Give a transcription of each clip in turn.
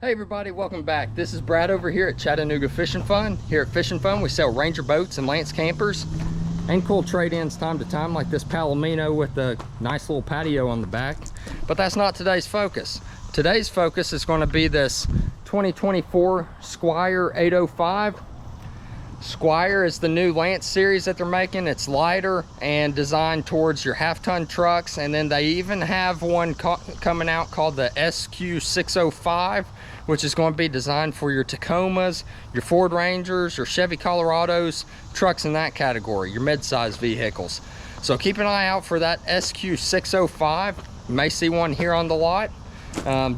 Hey everybody, welcome back. This is Brad over here at Chattanooga Fish and Fun. Here at Fish and Fun, we sell Ranger boats and Lance campers and cool trade-ins time to time, like this Palomino with the nice little patio on the back. But that's not today's focus. Today's focus is going to be this 2024 Squire 805. Squire is the new Lance series that they're making. It's lighter and designed towards your half-ton trucks, and then they even have one coming out called the SQ605, which is going to be designed for your Tacomas, your Ford Rangers, your Chevy Colorados, trucks in that category, your mid-size vehicles. So keep an eye out for that SQ605. You may see one here on the lot.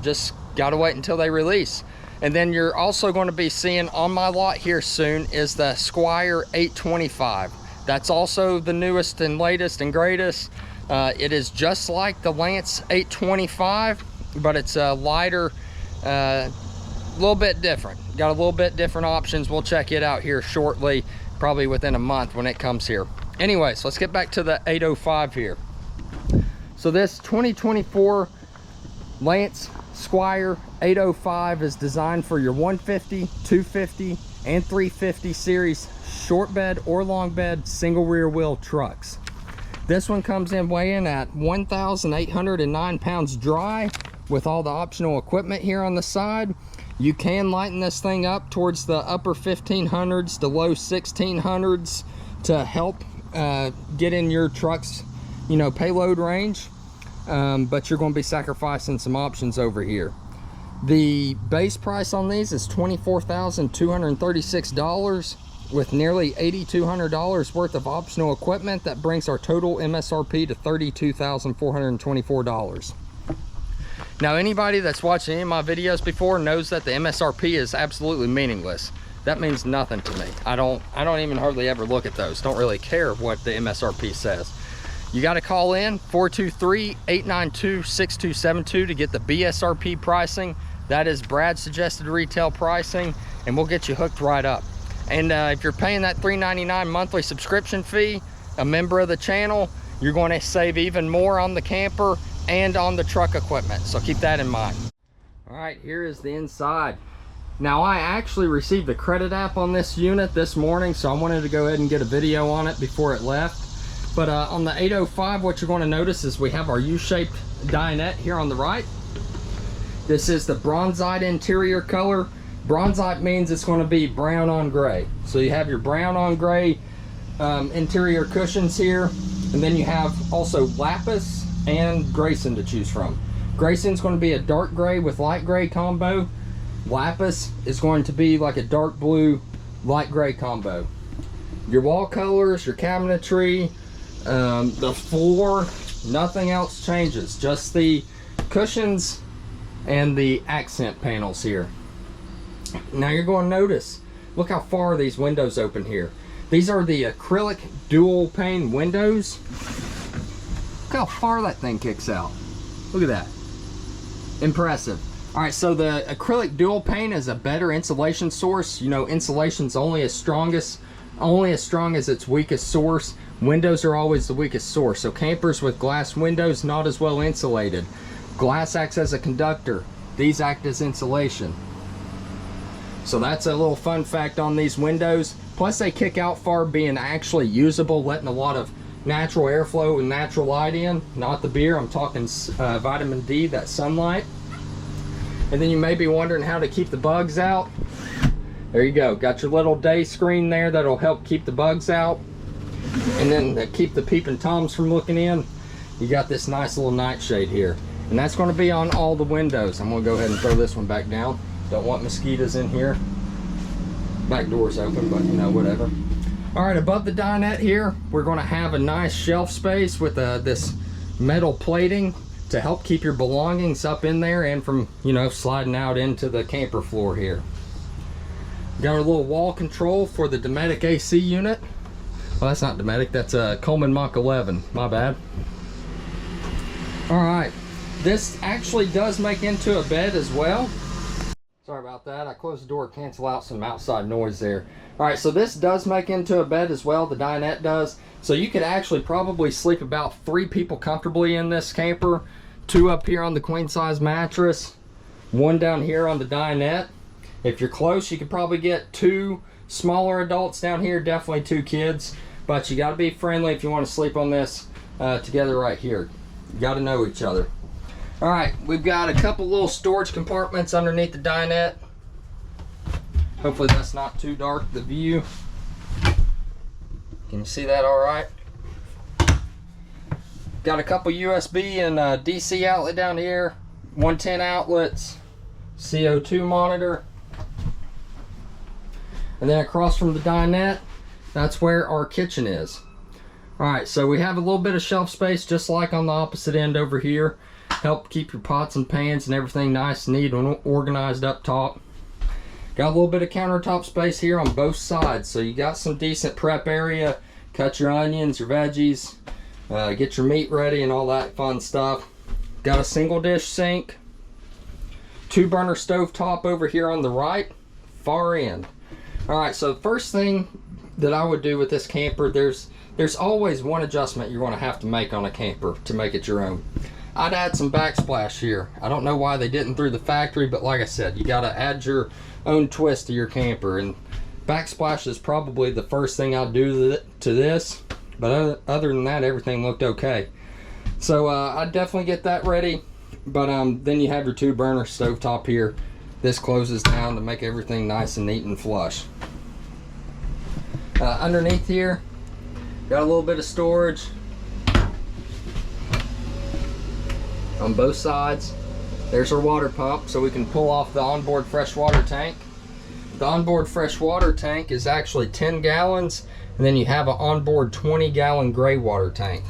Just gotta wait until they release. And then you're also going to be seeing on my lot here soon is the Squire 825. That's also the newest and latest and greatest. It is just like the Lance 825, but it's a lighter, a little bit different. Got a little bit different options. We'll check it out here shortly, probably within a month when it comes here. Anyways, let's get back to the 805 here. So this 2024 Lance Squire 805 is designed for your 150, 250, and 350 series short bed or long bed single rear wheel trucks. This one comes in weighing at 1,809 pounds dry with all the optional equipment here on the side. You can lighten this thing up towards the upper 1500s to low 1600s to help get in your truck's, you know, payload range. But you're going to be sacrificing some options over here. The base price on these is $24,236 with nearly $8,200 worth of optional equipment. That brings our total MSRP to $32,424. Now, anybody that's watched any of my videos before knows that the MSRP is absolutely meaningless. That means nothing to me. I don't even hardly ever look at those. Don't really care what the MSRP says. You got to call in 423-892-6272 to get the BSRP pricing. That is Brad's suggested retail pricing, and we'll get you hooked right up. And if you're paying that $399 monthly subscription fee, a member of the channel, you're going to save even more on the camper and on the truck equipment. So keep that in mind. All right, here is the inside. Now, I actually received the credit app on this unit this morning, so I wanted to go ahead and get a video on it before it left. But on the 805, what you're going to notice is we have our U-shaped dinette here on the right. This is the bronzite interior color. Bronzite means it's going to be brown on gray. So you have your brown on gray interior cushions here. And then you have also lapis and Grayson to choose from. Grayson's going to be a dark gray with light gray combo. Lapis is going to be like a dark blue, light gray combo. Your wall colors, your cabinetry, the floor, nothing else changes, just the cushions and the accent panels here. Now you're going to notice, look how far these windows open here. These are the acrylic dual pane windows. Look how far that thing kicks out. Look at that. Impressive. All right, so the acrylic dual pane is a better insulation source. You know, insulation's only as strong as its weakest source. Windows are always the weakest source. So campers with glass windows, not as well insulated. Glass acts as a conductor. These act as insulation. So that's a little fun fact on these windows. Plus they kick out far, being actually usable, letting a lot of natural airflow and natural light in. Not the beer, I'm talking vitamin D, that sunlight. And then you may be wondering how to keep the bugs out. There you go, got your little day screen there that'll help keep the bugs out. And then keep the peeping toms from looking in. You got this nice little nightshade here. And that's going to be on all the windows. I'm going to go ahead and throw this one back down. Don't want mosquitoes in here. Back door's open, but you know, whatever. All right, above the dinette here, we're going to have a nice shelf space with this metal plating to help keep your belongings up in there and from, you know, sliding out into the camper floor here. Got our little wall control for the Dometic AC unit. Well, that's not Dometic, that's a Coleman Mach 11, my bad. All right, this actually does make into a bed as well. Sorry about that, I closed the door to cancel out some outside noise there. All right, so this does make into a bed as well, the dinette does. So you could actually probably sleep about 3 people comfortably in this camper. 2 up here on the queen size mattress, one down here on the dinette. If you're close, you could probably get 2 smaller adults down here, definitely 2 kids, but you got to be friendly if you want to sleep on this together right here. You got to know each other. All right, we've got a couple little storage compartments underneath the dinette. Hopefully that's not too dark, the view. Can you see that all right? Got a couple USB and DC outlet down here, 110 outlets, CO2 monitor. And then across from the dinette, that's where our kitchen is. All right, so we have a little bit of shelf space just like on the opposite end over here. Help keep your pots and pans and everything nice, neat, and organized up top. Got a little bit of countertop space here on both sides, so you got some decent prep area. Cut your onions, your veggies, get your meat ready and all that fun stuff. Got a single dish sink, 2 burner stove top over here on the right, far end. All right, so the first thing that I would do with this camper, there's always one adjustment you're going to have to make on a camper to make it your own. I'd add some backsplash here. I don't know why they didn't through the factory, but like I said, you got to add your own twist to your camper, and backsplash is probably the first thing I'll do to this, but other than that, everything looked okay. So I'd definitely get that ready, but then you have your 2 burner stovetop here. This closes down to make everything nice and neat and flush. Underneath here, got a little bit of storage on both sides. There's our water pump, so we can pull off the onboard freshwater tank. The onboard freshwater tank is actually 10 gallons, and then you have an onboard 20-gallon gray water tank.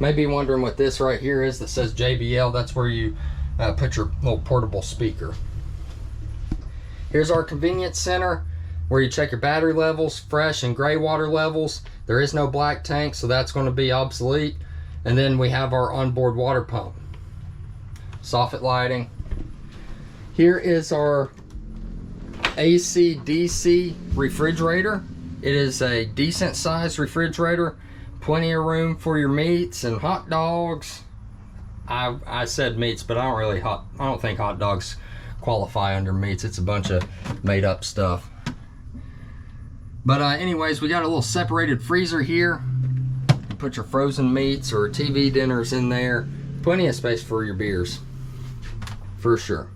Maybe wondering what this right here is that says JBL. That's where you put your little portable speaker. Here's our convenience center where you check your battery levels, fresh and gray water levels. There is no black tank, so that's going to be obsolete. And then we have our onboard water pump. Soffit lighting. Here is our AC DC refrigerator. It is a decent sized refrigerator. Plenty of room for your meats and hot dogs. I said meats, but I don't think hot dogs qualify under meats. It's a bunch of made up stuff. But anyways, we got a little separated freezer here. You put your frozen meats or TV dinners in there. Plenty of space for your beers, for sure.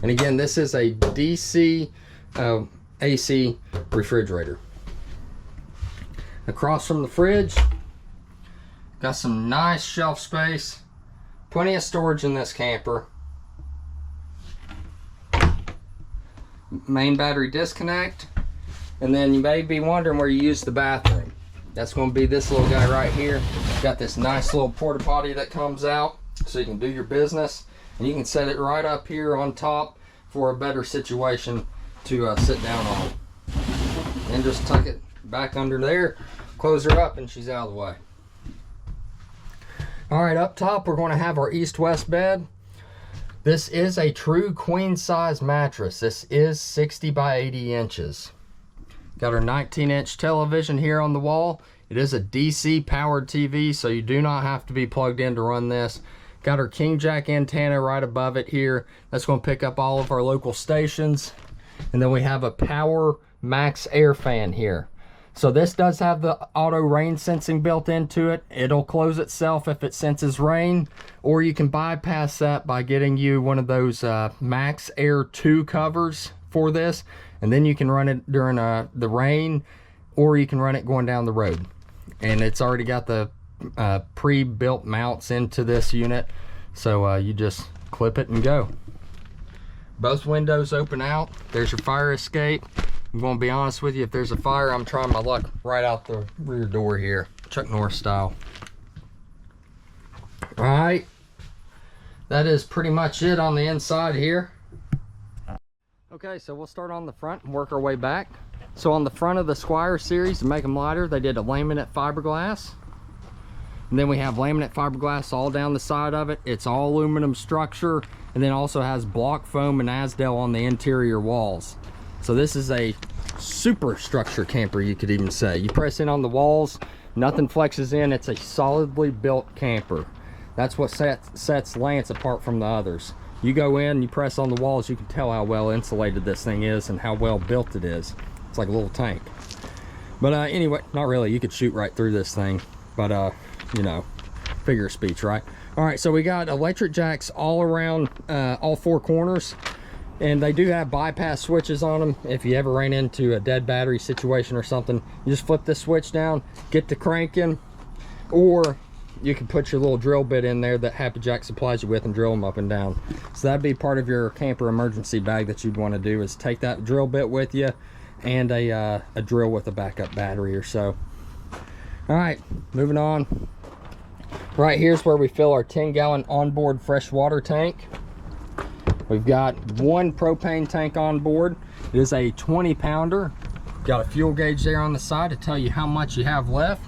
And again, this is a DC AC refrigerator. Across from the fridge, got some nice shelf space. Plenty of storage in this camper. Main battery disconnect. And then you may be wondering where you use the bathroom. That's going to be this little guy right here. Got this nice little porta-potty that comes out so you can do your business. And you can set it right up here on top for a better situation to sit down on. And just tuck it back under there, close her up, and she's out of the way. All right, up top we're going to have our east-west bed. This is a true queen size mattress. This is 60 by 80 inches. Got our 19-inch television here on the wall. It is a DC powered TV, so you do not have to be plugged in to run this. Got our king jack antenna right above it here. That's going to pick up all of our local stations. And then we have a Power Max air fan here. So this does have the auto rain sensing built into it. It'll close itself if it senses rain, or you can bypass that by getting you one of those Max Air 2 covers for this, and then you can run it during the rain, or you can run it going down the road. And it's already got the pre-built mounts into this unit, so you just clip it and go. Both windows open out. There's your fire escape. I'm going to be honest with you, if there's a fire, I'm trying my luck right out the rear door here, Chuck Norris style. All right, that is pretty much it on the inside here. Okay, so we'll start on the front and work our way back. So on the front of the Squire series, to make them lighter, they did a laminate fiberglass. And then we have laminate fiberglass all down the side of it. It's all aluminum structure, and then also has block foam and Asdel on the interior walls. So this is a super structure camper, you could even say. You press in on the walls, nothing flexes in. It's a solidly built camper. That's what sets Lance apart from the others. You go in, you press on the walls, you can tell how well insulated this thing is and how well built it is. It's like a little tank. But anyway, not really. You could shoot right through this thing. But, you know, figure of speech, right? All right, so we got electric jacks all around all four corners. And they do have bypass switches on them. If you ever ran into a dead battery situation or something, you just flip this switch down, get to cranking, or you can put your little drill bit in there that Happy Jack supplies you with and drill them up and down. So that'd be part of your camper emergency bag that you'd want to do, is take that drill bit with you and a drill with a backup battery or so. All right, moving on. Right here's where we fill our 10-gallon onboard fresh water tank. We've got one propane tank on board. It is a 20-pounder. Got a fuel gauge there on the side to tell you how much you have left.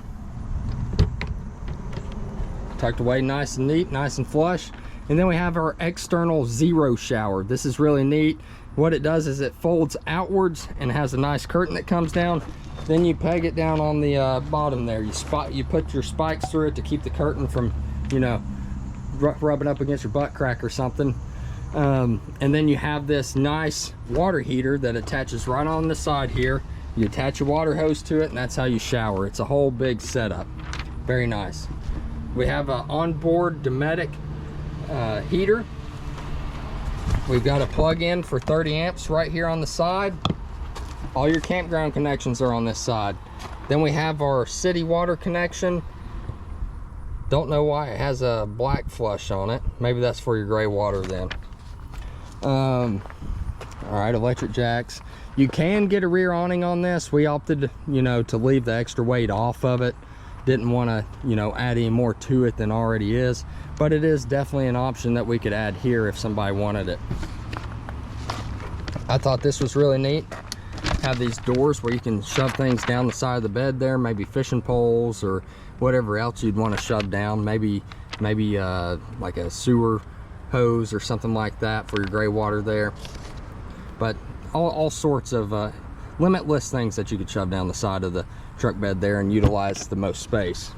Tucked away nice and neat, nice and flush. And then we have our external zero shower. This is really neat. What it does is it folds outwards and has a nice curtain that comes down. Then you peg it down on the bottom there. You put your spikes through it to keep the curtain from, you know, rubbing up against your butt crack or something. And then you have this nice water heater that attaches right on the side here. You attach your water hose to it, and that's how you shower. It's a whole big setup. Very nice. We have an onboard Dometic heater. We've got a plug-in for 30 amps right here on the side. All your campground connections are on this side. Then we have our city water connection. Don't know why it has a black flush on it. Maybe that's for your gray water then. All right, electric jacks. You can get a rear awning on this. We opted, you know, to leave the extra weight off of it. Didn't want to, you know, add any more to it than already is, but it is definitely an option that we could add here if somebody wanted it. I thought this was really neat. Have these doors where you can shove things down the side of the bed there, maybe fishing poles or whatever else you'd want to shove down, maybe like a sewer hose or something like that for your gray water there. But all sorts of limitless things that you could shove down the side of the truck bed there and utilize the most space.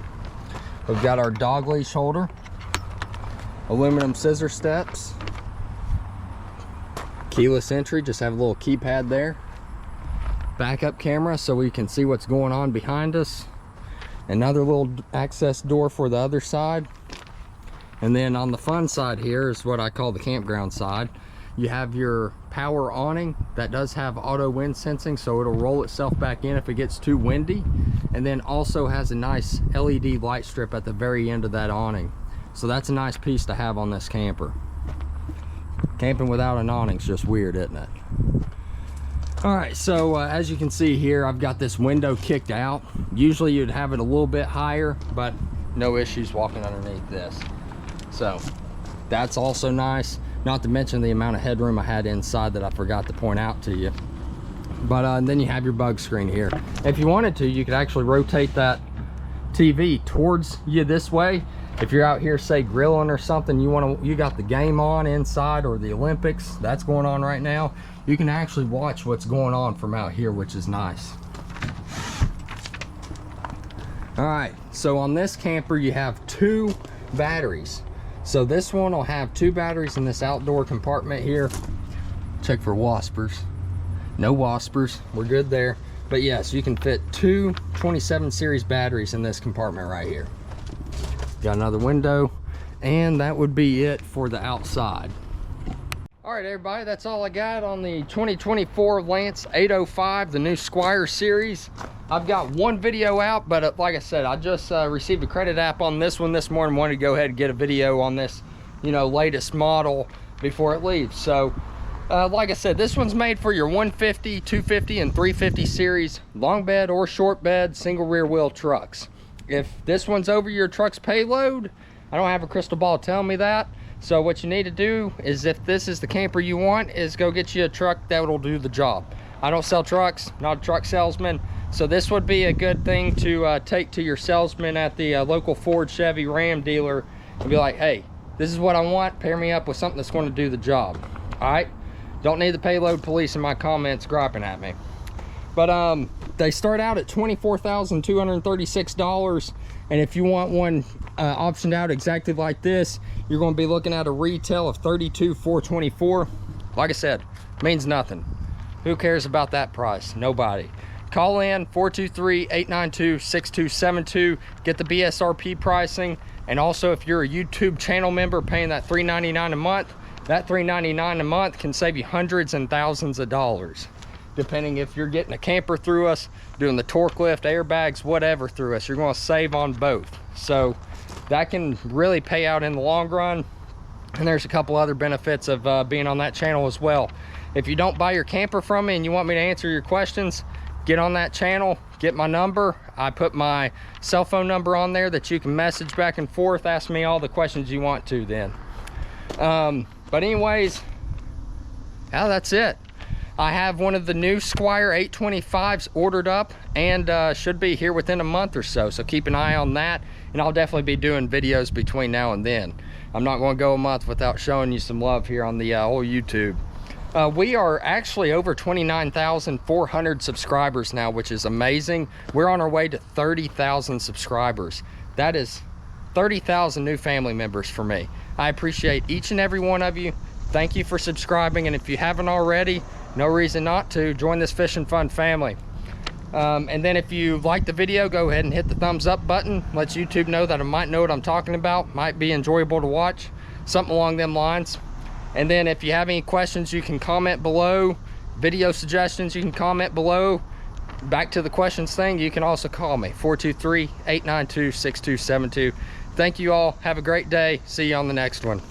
We've got our dog leash holder, aluminum scissor steps, keyless entry, just have a little keypad there, backup camera so we can see what's going on behind us, another little access door for the other side. And then on the fun side here is what I call the campground side. You have your power awning that does have auto wind sensing, so it'll roll itself back in if it gets too windy, and then also has a nice LED light strip at the very end of that awning. So that's a nice piece to have on this camper. Camping without an awning is just weird, isn't it? All right, so as you can see here, I've got this window kicked out. Usually you'd have it a little bit higher, but no issues walking underneath this. So that's also nice, not to mention the amount of headroom I had inside that I forgot to point out to you. But then you have your bug screen here. If you wanted to, you could actually rotate that TV towards you this way. If you're out here, say, grilling or something, you got the game on inside, or the Olympics that's going on right now, you can actually watch what's going on from out here, which is nice. All right, so on this camper you have 2 batteries. So this one will have 2 batteries in this outdoor compartment here. Check for waspers. No waspers, we're good there. But yes, you can fit 2 27 series batteries in this compartment right here. Got another window, and that would be it for the outside. All right, everybody, that's all I got on the 2024 Lance 805, the new Squire series. I've got one video out, but like I said, I just received a credit app on this one this morning. Wanted to go ahead and get a video on this, you know, latest model before it leaves. So like I said, this one's made for your 150, 250, and 350 series long bed or short bed single rear wheel trucks. If this one's over your truck's payload, I don't have a crystal ball telling me that. So what you need to do is, if this is the camper you want, is go get you a truck that will do the job. I don't sell trucks, not a truck salesman. So this would be a good thing to take to your salesman at the local Ford, Chevy, Ram dealer and be like, hey, this is what I want. Pair me up with something that's going to do the job. All right? Don't need the payload police in my comments griping at me. But they start out at $24,236, And if you want one optioned out exactly like this, you're going to be looking at a retail of $32,424. Like I said, means nothing. Who cares about that price? Nobody. Call in 423-892-6272. Get the BSRP pricing. And also, if you're a YouTube channel member paying that $3.99 a month, that $3.99 a month can save you hundreds and thousands of dollars, depending if you're getting a camper through us, doing the torque lift, airbags, whatever through us. You're going to save on both. So that can really pay out in the long run. And there's a couple other benefits of being on that channel as well. If you don't buy your camper from me and you want me to answer your questions, get on that channel, get my number. I put my cell phone number on there that you can message back and forth, ask me all the questions you want to then. But anyways, yeah, that's it. I have one of the new Squire 825s ordered up and should be here within a month or so. So keep an eye on that, and I'll definitely be doing videos between now and then. I'm not going to go a month without showing you some love here on the old YouTube. We are actually over 29,400 subscribers now, which is amazing. We're on our way to 30,000 subscribers. That is 30,000 new family members for me. I appreciate each and every one of you. Thank you for subscribing, and if you haven't already, no reason not to. Join this Fishing Fun family. And then if you like the video, go ahead and hit the thumbs up button. Lets YouTube know that I might know what I'm talking about, might be enjoyable to watch, something along them lines. And then if you have any questions, you can comment below. Video suggestions, you can comment below. Back to the questions thing, you can also call me, 423-892-6272. Thank you all. Have a great day. See you on the next one.